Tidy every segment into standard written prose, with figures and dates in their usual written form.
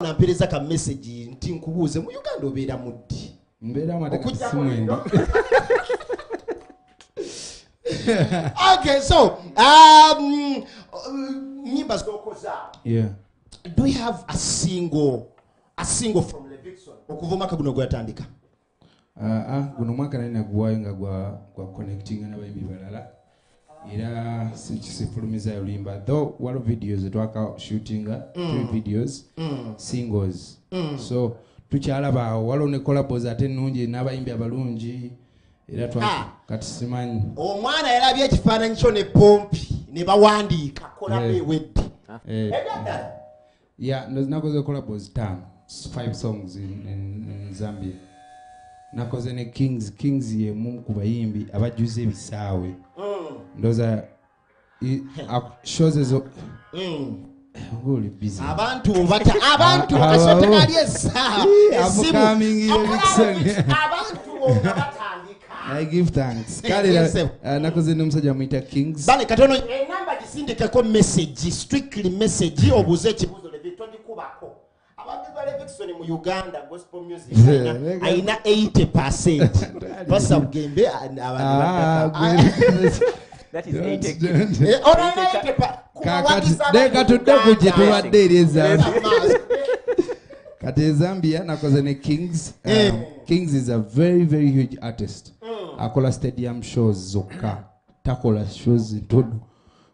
nampereza ka message nti nkubuuze mu Uganda obeera muddi. Mbeera mateka simwendi. Okay, so nyimba z'okoza. Yeah. Do you have a single from Levixon okuva omwaka guno gwatandika? Guno mwaka nali naguwaayo nga gwa connecting n'abayimbi balala era sikifulumiza lulimba though one videos twaka shooting 3 videos singles so tukyalaba awo waliwo ne collabos ate ennungi n'abayimbi abalungi era kati simanyi omwana yalabye ekifaananyi kyo ne pompi ne bawandiika kolabo ewedde nakoze collabos 5 songs in Zambia. Nakoze ne Kings yemu ku bayimbi abajuze ebisaawe. Ndoza shows ezo ngoli busy. Abantu bakasota ali esaawa. Abantu batandika. I give thanks. Kale nakoze n'omusajja mwita Kings. Bale katono enamba gisindikeko message strictly message obuze ekibuzo Levixon kubako. Abantu ba Levixon mu Uganda gospel music aina 80%. Basa bugembe abantu that is 80. Deka tudde tuwadde ereza. Kati Zambia nakoze ne Kings. Kings is a very very huge artist. Akola stadium shows zokka. Takola shows ntono.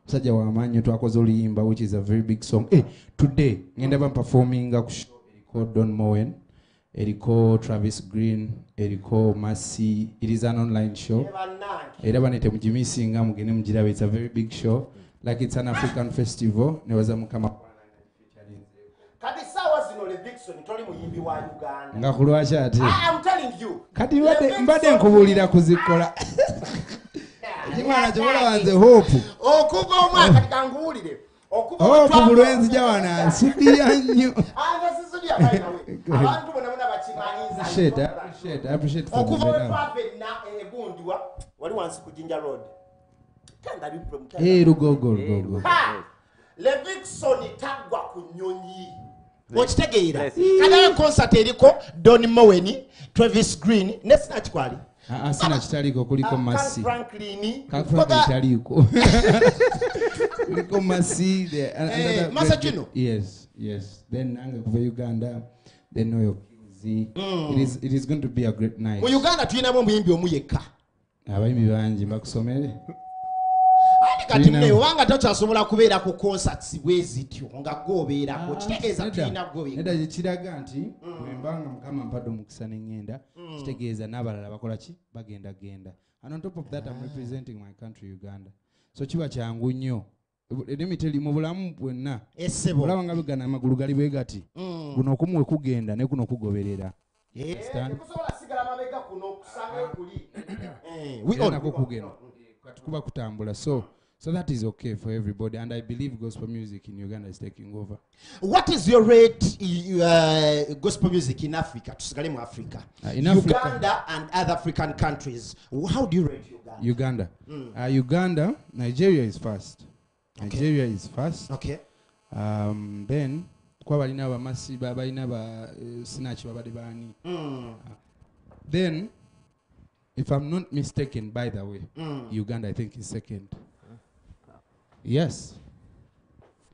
Musajja w'amaanyi twakoze oluyimba which is a very big song. Today ngenda ba performing ku show eriko Don Moen, eriko Travis Green, eriko Mercy. It is an online show. Era banete mujimisinga mugene mujirabe. It's a very big show. Like it's an African festival. Newaza mukama kati sawa zino Levixon toli muyimbi wa Uganda. Nga kulwacha ate. I'm telling you. Kati mbade nkubulira kuzikola. Kimwana chobola wanze hope. Okuva omwaka tikangulire. Okuva bulwenzi jawana sidia nnyo. Sisudia by the way. Abantu bona bakimanyiza. I appreciate for okuva wepape na egundwa wali wansi ku Jinja Road. Kanga bi problem. Rugogo. Levixon tagwa ku nyonyi. Okitegeera. Kada concert eriko Don Moen, Travis Green, nesina kikwali. Sina kitaliko kuliko Mercy. Franklin kitaliko. Kuliko Mercy there. Masachino. Yes. Then anga kuva Uganda. Then Oyo Kings. It is going to be a great night. Mu Uganda tuyinabo muyimbi omuyeka. Abayimbi bangi bakusomere. Kati mwe wanga tokyasobola kubeera ku concerts bwezityo nga gobeerako kitegeeza tulina gobeera. Neda kiraga nti mwembanga mukama mpado mukisa n'engenda kitegeeza n'abalala bakola ki bagenda. And on top of that I'm representing my country Uganda. So kiba kyangu nnyo. Let me tell you mu bulamu bwonna. Olaba nga bigana amagulu gali bwe gati. Guno okumwe kugenda ne kuno kugoberera. Kusobola sigala mabega kuno kusanga kuli. We all kugenda. Kuba kutambula so that is okay for everybody and I believe gospel music in Uganda is taking over. What is your rate gospel music in Africa? Tusigale mu Africa. Uganda and other African countries. How do you rate Uganda? Uganda, Nigeria is first. Nigeria is first. Okay. Then kwa balina ba masiba balina ba snatch babade bani. Then if I'm not mistaken, by the way, Uganda I think is second. Yes.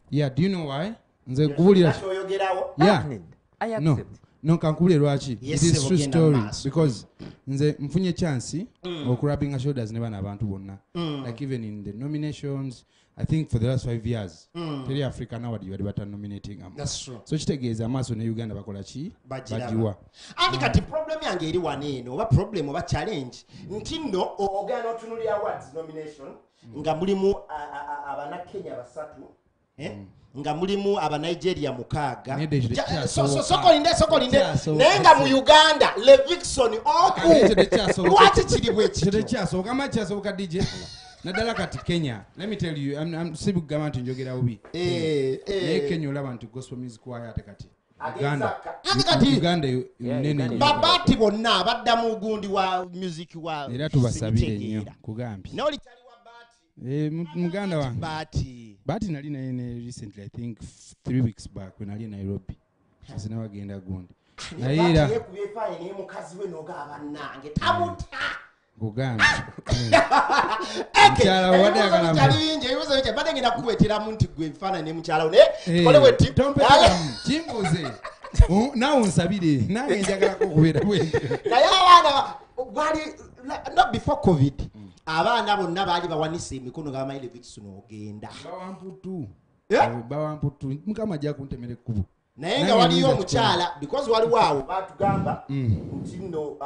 Yeah, do you know why? Nze kubulira. Yeah. I accept. No kankubulira lwaki. It is true story because nze mfunye chance okurabbing shoulders ne bana abantu bonna. Like even in the nominations, I think for the last 5 years, teri Africa nowadays bali bata nominating am. That's true. So kitegeeza amaso ne Uganda bakola ki? Bajiwa. Andi kati problem yange eri waneeno oba problem oba challenge nti nno ogana otunuli awards nomination nga mulimu abana Kenya basatu nga mulimu aba Nigeria mukaaga sokolinde nenga mu Uganda Levixon oku lwaki kiri bwe kiti kyasoboka DJ nadala kati Kenya. Let me tell you, I'm sibu gamanti njogera ubi. Kenya olaba nti gospel music choir ate kati Uganda nene babati bonna abadda mu gundi wa music wa era tubasabire nnyo kugambi noli chali wa muganda wange bati nali naye recently I think 3 weeks back when ali Nairobi asina wagenda gundi naye era yekubefaye ne mukazi we nogaba nange tabuta Buganda. Mchala wade akala. Chalinje yuzo che bade ngina kuwetera muntu gwe mfana ne mchala one. Kole weti. Chimbuze. Na unsabire. Nange njagala kokubera bwende. Na yawana gwali not before COVID. Abana bonna bali bawanise emikono gama ile vikisuno ogenda. Bawamputu. Bawamputu. Mukama jja kuntemere kubu. Naye nga waliyo omukyala because wali waawo batugamba nti nno